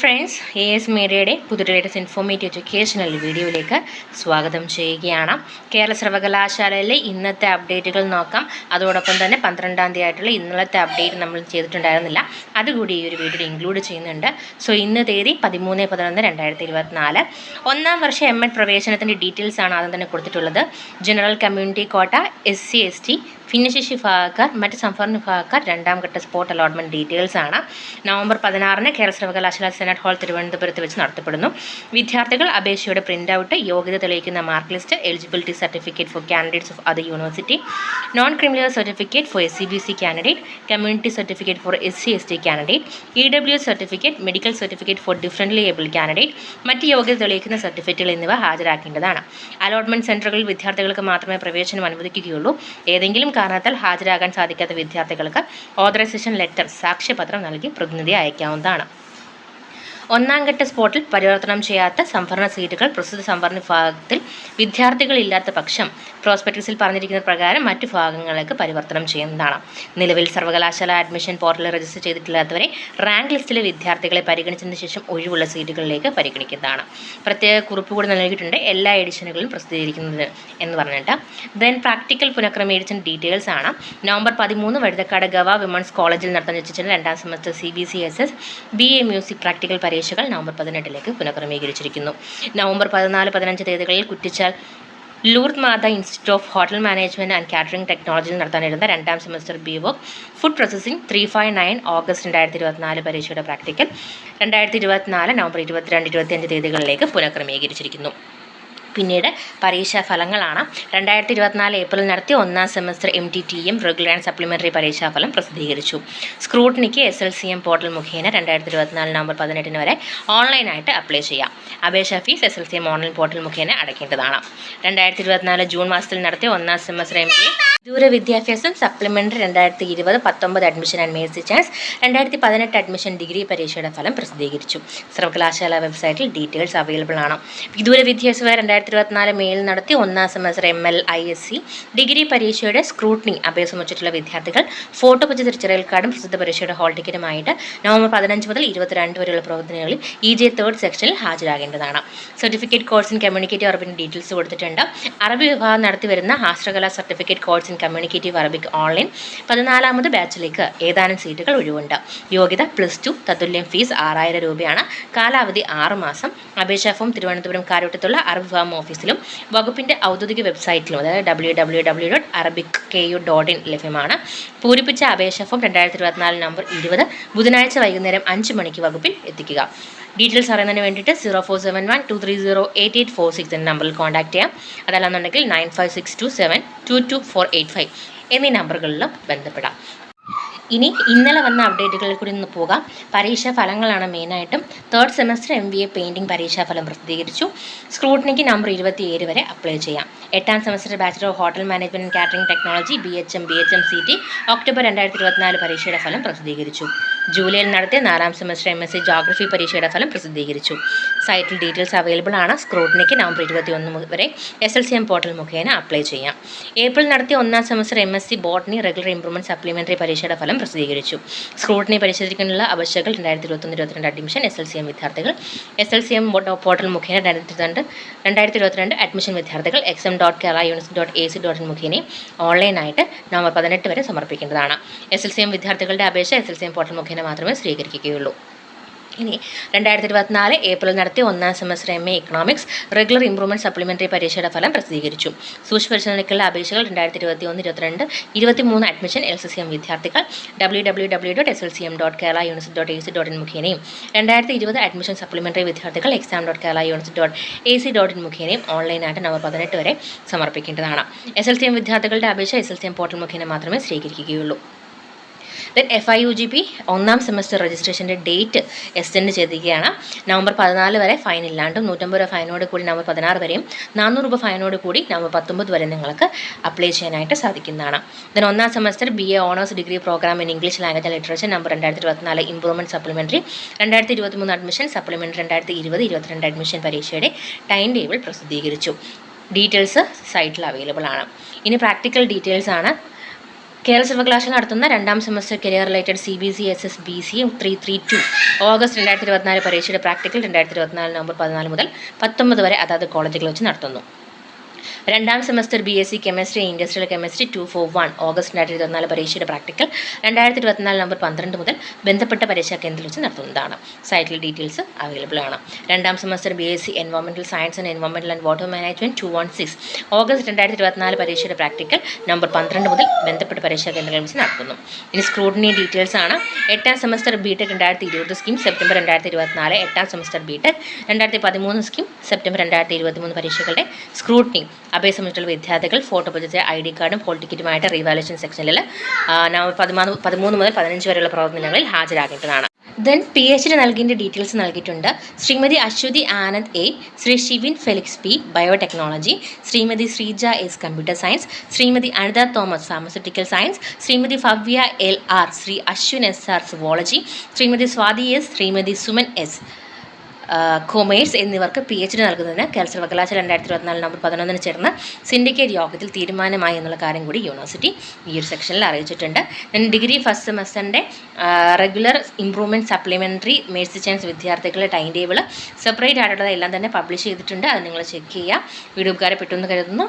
Friends, AS മീഡിയയുടെ പുതിയ latest informative educational വീഡിയോയിലേക്ക് സ്വാഗതം ചെയ്യുകയാണ്. കേരള സർവകലാശാലയിലെ ഇന്നത്തെ അപ്ഡേറ്റുകൾ നോക്കാം. അതോടൊപ്പം തന്നെ 12-ാം തീയതി ആയിട്ടുള്ള ഇന്നലത്തെ അപ്ഡേറ്റ് നമ്മൾ ചെയ്തിട്ടുണ്ടായിരുന്നില്ല, അതുകൂടി ഈ ഒരു വീഡിയോയിൽ ഇൻക്ലൂഡ് ചെയ്യുന്നുണ്ട്. സോ ഇന്ന് തീയതി 13/11/2024 ഒന്നാം വർഷ MEd പ്രവേശനത്തിൻ്റെ ഡീറ്റെയിൽസ് ആണ് ആദ്യം തന്നെ കൊടുത്തിട്ടുള്ളത്. General community quota, SC ST, ഭിന്നശേഷി വിഭാഗക്കാർ, മറ്റ് സംവരണ വിഭാഗക്കാർ രണ്ടാം ഘട്ട സ്പോട്ട് അലോട്ട്മെൻറ്റ് ഡീറ്റെയിൽസ് ആണ് നവംബർ 16-ന് കേരള സർവകലാശാല സെനറ്റ് ഹാൾ തിരുവനന്തപുരത്ത് വെച്ച് നടത്തപ്പെടുന്നു. വിദ്യാർത്ഥികൾ അപേക്ഷയുടെ പ്രിൻ്റ് ഔട്ട്, യോഗ്യത തെളിയിക്കുന്ന mark list, eligibility certificate for candidates of other university, non criminal certificate for SCBC candidate, community certificate for SC ST candidate, EWS certificate, medical certificate for differently able candidate, മറ്റ് യോഗ്യത തെളിയിക്കുന്ന സർട്ടിഫിക്കറ്റുകൾ എന്നിവ ഹാജരാക്കേണ്ടതാണ്. Allotment സെൻറ്ററുകളിൽ വിദ്യാർത്ഥികൾക്ക് മാത്രമേ പ്രവേശനം അനുവദിക്കുകയുള്ളൂ. ഏതെങ്കിലും കാരണത്താൽ ഹാജരാകാൻ സാധിക്കാത്ത വിദ്യാർത്ഥികൾക്ക് ഓതറൈസേഷൻ ലെറ്റർ, സാക്ഷ്യപത്രം നൽകി പ്രതിനിധി അയക്കാവുന്നതാണ്. ഒന്നാം ഘട്ട സ്പോട്ടിൽ പരിവർത്തനം ചെയ്യാത്ത സംവരണ സീറ്റുകൾ പ്രസ്തുത സംവരണ വിഭാഗത്തിൽ വിദ്യാർത്ഥികളില്ലാത്ത പക്ഷം പ്രോസ്പെക്ടസിൽ പറഞ്ഞിരിക്കുന്ന പ്രകാരം മറ്റു വിഭാഗങ്ങളിലേക്ക് പരിവർത്തനം ചെയ്യുന്നതാണ്. നിലവിൽ സർവകലാശാല അഡ്മിഷൻ പോർട്ടലിൽ രജിസ്റ്റർ ചെയ്തിട്ടില്ലാത്തവരെ റാങ്ക് ലിസ്റ്റിലെ വിദ്യാർത്ഥികളെ പരിഗണിച്ചതിന് ശേഷം ഒഴിവുള്ള സീറ്റുകളിലേക്ക് പരിഗണിക്കുന്നതാണ്. പ്രത്യേക കുറിപ്പ് കൂടി നൽകിയിട്ടുണ്ട് എല്ലാ എഡിഷനുകളും പ്രസിദ്ധീകരിക്കുന്നത് എന്ന് പറഞ്ഞിട്ട്. ദെൻ പ്രാക്ടിക്കൽ പുനഃക്രമീകരിച്ച ഡീറ്റെയിൽസ് ആണ്. നവംബർ 13 വഴുതക്കാട് ഗവ വിമൻസ് കോളേജിൽ നടത്താൻ വെച്ചിട്ടുള്ള രണ്ടാം semester CBCSS BA music practical പരീക്ഷകൾ നവംബർ 18 പുനഃക്രമീകരിച്ചിരിക്കുന്നു. നവംബർ 14-15 തീയതികളിൽ Kuttichal Lourdes Matha institute of hotel management and catering ടെക്നോളജിയിൽ നടത്താനിരുന്ന രണ്ടാം semester BVoc food processing 359 August 2024 പരീക്ഷയുടെ പ്രാക്ടിക്കൽ 2024 നവംബർ 22-25 തീയതികളിലേക്ക് പുനഃക്രമീകരിച്ചിരിക്കുന്നു. പിന്നീട് പരീക്ഷാ ഫലങ്ങളാണ്. 2024 ഏപ്രിൽ നടത്തിയ ഒന്നാം semester MTTM regular and supplementary പരീക്ഷാഫലം പ്രസിദ്ധീകരിച്ചു. സ്ക്രൂട്ടിനിക്ക് SLCM പോർട്ടൽ മുഖേന 2024 നവംബർ 18 വരെ ഓൺലൈനായിട്ട് അപ്ലൈ ചെയ്യാം. അപേക്ഷാ ഫീസ് SLCM ഓൺലൈൻ പോർട്ടൽ മുഖേന അടയ്ക്കേണ്ടതാണ്. 2024 ജൂൺ മാസത്തിൽ നടത്തിയ ഒന്നാം സെമസ്റ്റർ MBA ദൂര വിദ്യാഭ്യാസം supplementary 2020-19 admission and Mercy chance 2018 admission degree പരീക്ഷയുടെ ഫലം പ്രസിദ്ധീകരിച്ചു. സർവകലാശാല വെബ്സൈറ്റിൽ ഡീറ്റെയിൽസ് അവൈലബിൾ ആണ്. വിദൂര വിദ്യാഭ്യാസം 2024 മെയിൽ നടത്തിയ ഒന്നാം സെമസ്റ്റർ ML ISC ഡിഗ്രി പരീക്ഷയുടെ സ്ക്രൂട്ടിനി അപേക്ഷ സമർപ്പിച്ചിട്ടുള്ള വിദ്യാർത്ഥികൾ ഫോട്ടോ പതിച്ച തിരിച്ചറിയൽ കാർഡും പ്രസിദ്ധ പരീക്ഷയുടെ ഹാൾ ടിക്കറ്റുമായിട്ട് നവംബർ 15 മുതൽ 22 വരെയുള്ള പ്രവർത്തനങ്ങളിൽ EJ 3rd സെക്ഷനിൽ ഹാജരാകേണ്ടതാണ്. സർട്ടിഫിക്കറ്റ് കോഴ്സ് ഇൻ കമ്മ്യൂണിക്കേറ്റീവ് അറബിൻ്റെ ഡീറ്റെയിൽസ് കൊടുത്തിട്ടുണ്ട്. അറബി വിഭാഗം നടത്തി വരുന്ന ഹാസ്ത്രകല certificate course in communicative Arabic online 14ാമത് ബാച്ചിലേക്ക് ഏതാനും സീറ്റുകൾ ഒഴിവുണ്ട്. യോഗ്യത +2, തത്തുല്യം ഫീസ് 6000 രൂപയാണ്. കാലാവധി 6 മാസം. അപേക്ഷാ ഫോം തിരുവനന്തപുരം കാരോട്ടത്തുള്ള അറബ് വിഭാഗം ഓഫീസിലും വകുപ്പിൻ്റെ ഔദ്യോഗിക വെബ്സൈറ്റിലും, അതായത് www.arabicu.in ലഭ്യമാണ്. പൂരിപ്പിച്ച അപേക്ഷാ ഫോം 2024 നവംബർ 20 ബുധനാഴ്ച വൈകുന്നേരം 5 മണിക്ക് വകുപ്പിൽ എത്തിക്കുക. ഡീറ്റെയിൽസ് അറിയുന്നതിന് വേണ്ടിയിട്ട് 0471230886 എന്ന നമ്പറിൽ കോൺടാക്ട് ചെയ്യാം. അതല്ലാന്നുണ്ടെങ്കിൽ 9562722485 എന്നീ നമ്പറുകളിലും ബന്ധപ്പെടാം. ഇന്നലെ വന്ന അപ്ഡേറ്റുകളിൽ കൂടി ഒന്ന് പോകാം. പരീക്ഷാ ഫലങ്ങളാണ് മെയിനായിട്ടും. 3rd സെമസ്റ്റർ MBA പെയിൻറ്റിംഗ് പരീക്ഷാഫലം പ്രസിദ്ധീകരിച്ചു. സ്ക്രൂട്ടിനിക്ക് നവംബർ 27 വരെ അപ്ലൈ ചെയ്യാം. 8ാം semester bachelor of hotel management and catering technology BHM CT October 2024 പരീക്ഷയുടെ ഫലം പ്രസിദ്ധീകരിച്ചു. ജൂലൈയിൽ നടത്തിയ 4ാം സെമസ്റ്റർ MSc ജോഗ്രഫി പരീക്ഷയുടെ ഫലം പ്രസിദ്ധീകരിച്ചു. സൈറ്റിൽ ഡീറ്റെയിൽസ് അവൈലബിൾ ആണ്. സ്ക്രൂട്ടിനിക്ക് നവംബർ 21 വരെ SLCM പോർട്ടൽ മുഖേന അപ്ലൈ ചെയ്യാം. ഏപ്രിൽ നടത്തിയ ഒന്നാം semester MSc botany regular improvement supplementary പരീക്ഷയുടെ ഫലം പ്രസിദ്ധീകരിച്ചു. സ്ക്രൂട്ടിനി പരിശോധിക്കാനുള്ള അപേക്ഷകൾ 2021-22 അഡ്മിഷൻ SLCM വിദ്യാർത്ഥികൾ SLCM പോർട്ടൽ മുഖേന 2022 അഡ്മിഷൻ വിദ്യാർത്ഥികൾ exam.keralauniversity.ac.in മുഖേനയും ഓൺലൈനായിട്ട് നവംബർ 18 വരെ സമർപ്പിക്കേണ്ടതാണ്. SLCM വിദ്യാർത്ഥികളുടെ അപേക്ഷ SLCM പോർട്ടൽ മുഖേന മാത്രമേ സ്വീകരിക്കുകയുള്ളൂ. ഇനി 2024 ഏപ്രിൽ നടത്തിയ ഒന്നാം semester MA economics regular improvement supplementary പരീക്ഷയുടെ ഫലം പ്രസിദ്ധീകരിച്ചു. സൂക്ഷ്മ പരിശോധനയ്ക്കുള്ള അപേക്ഷകൾ 2021-22 23 അഡ്മിഷൻ LCCM വിദ്യാർത്ഥികൾ www.slcm.keralauniversity.ac.in മുഖേനയും 2020 അഡ്മിഷൻ സപ്ലിമെൻ്ററി വിദ്യാർത്ഥികൾ exam.keralauniversity.ac.in മുഖേനയും ഓൺലൈനായിട്ട് നവംബർ 18 വരെ സമർപ്പിക്കേണ്ടതാണ്. SLCM വിദ്യാർത്ഥികളുടെ അപേക്ഷ SLCM പോർട്ടൽ മുഖേന മാത്രമേ സ്വീകരിക്കുകയുള്ളൂ. ദെൻ FIUGP ഒന്നാം സെമസ്റ്റർ രജിസ്ട്രേഷൻ്റെ ഡേറ്റ് എക്സ്റ്റെൻഡ് ചെയ്തിരിക്കുകയാണ്. നവംബർ 14 വരെ ഫൈൻ ഇല്ലാണ്ടും 150 രൂപ ഫൈനോട് കൂടി നവംബർ 16 വരെയും 400 രൂപ ഫൈനോട് കൂടി നവംബർ 19 വരെ നിങ്ങൾക്ക് അപ്ലൈ ചെയ്യാനായിട്ട് സാധിക്കുന്നതാണ്. ദെൻ ഒന്നാം semester BA honours degree programme in English language and literature number 2024 improvement supplementary 2023 admission supplementary 2020-22 admission പരീക്ഷയുടെ ടൈം ടേബിൾ പ്രസിദ്ധീകരിച്ചു. ഡീറ്റെയിൽസ് സൈറ്റിൽ അവൈലബിൾ ആണ്. ഇനി പ്രാക്ടിക്കൽ ഡീറ്റെയിൽസ് ആണ്. കേരള സർവകലാശാല നടത്തുന്ന രണ്ടാം semester career related CBC/SS BC 332 August 2024 പരീക്ഷയുടെ പ്രാക്ടിക്കൽ 2024 നവംബർ 14 മുതൽ 19 വരെ അതാത് കോളേജുകൾ വെച്ച് നടത്തുന്നു. രണ്ടാം semester BSc chemistry industrial chemistry 241 August 2024 പരീക്ഷയുടെ പ്രാക്ടിക്കൽ 2024 നവംബർ 12 മുതൽ ബന്ധപ്പെട്ട പരീക്ഷാ കേന്ദ്രത്തിൽ വെച്ച് നടത്തുന്നതാണ്. സൈറ്റിൽ ഡീറ്റെയിൽസ് അവൈലബിൾ ആണ്. രണ്ടാം semester BSc environmental science and environmental and water management 216 August 2024 പരീക്ഷയുടെ പ്രാക്ടിക്കൽ നവംബർ 12 മുതൽ ബന്ധപ്പെട്ട പരീക്ഷാ കേന്ദ്രങ്ങളിൽ വെച്ച് നടത്തുന്നു. ഇനി സ്ക്രൂട്ടിനി ഡീറ്റെയിൽസ് ആണ്. എട്ടാം സെമസ്റ്റർ BTech 2020 സ്കീം സെപ്റ്റംബർ 2024, എട്ടാം സെമസ്റ്റർ BTech 2013 സ്കീം സെപ്റ്റംബർ 2023 പരീക്ഷകളുടെ സ്ക്രൂട്ടിനി അഭയസംബന്ധിച്ചുള്ള വിദ്യാർത്ഥികൾ ഫോട്ടോ പതിച്ച ID കാർഡും ഹോൾ ടിക്കറ്റുമായിട്ട് റീവാലുവേഷൻ സെക്ഷനിൽ നവംബർ 13 മുതൽ 15 വരെയുള്ള പ്രവർത്തനങ്ങളിൽ ഹാജരാകേണ്ടതാണ്. ദെൻ PhD നൽകിയതിൻ്റെ ഡീറ്റെയിൽസ് നൽകിയിട്ടുണ്ട്. Shrimathi Aswathi Anand A, Shri Shivin Felix P biotechnology, Shrimathi Sreeja S computer science, Shrimathi Anitha Thomas pharmaceutical science, Shrimathi Bhavya LR, Shri Ashwin SR zoology, Shrimathi Swathi S, Shrimathi Suman S commerce എന്നിവർക്ക് PhD നൽകുന്നതിന് കേരള സർവകലാശാല 2024 നവംബർ 11 ചേർന്ന സിൻഡിക്കേറ്റ് യോഗത്തിൽ തീരുമാനമായി എന്നുള്ള കാര്യം കൂടി യൂണിവേഴ്സിറ്റി ഈ ഒരു സെക്ഷനിൽ അറിയിച്ചിട്ടുണ്ട്. ഡിഗ്രി ഫസ്റ്റ് സെമസ്റ്ററിൻ്റെ regular improvement supplementary mercy chance വിദ്യാർത്ഥികളുടെ ടൈം ടേബിൾ സെപ്പറേറ്റ് ആയിട്ടുള്ളത് എല്ലാം തന്നെ പബ്ലിഷ് ചെയ്തിട്ടുണ്ട്. അത് നിങ്ങൾ ചെക്ക് ചെയ്യുക. വീഡിയോ ഉപകാരപ്പെട്ടെന്ന് കരുതുന്നു.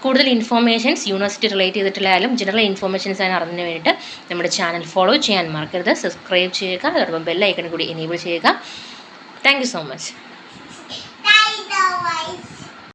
കൂടുതൽ ഇൻഫോർമേഷൻസ് യൂണിവേഴ്സിറ്റി റിലേറ്റ് ചെയ്തിട്ടുള്ളതായാലും ജനറൽ ഇൻഫോർമേഷൻസ് അറിഞ്ഞതിന് വേണ്ടിയിട്ട് നമ്മുടെ ചാനൽ ഫോളോ ചെയ്യാൻ മറക്കരുത്. സബ്സ്ക്രൈബ് ചെയ്യുക. അതോടൊപ്പം ബെൽ ഐക്കൺ കൂടി എനേബിൾ ചെയ്യുക. Thank you so much.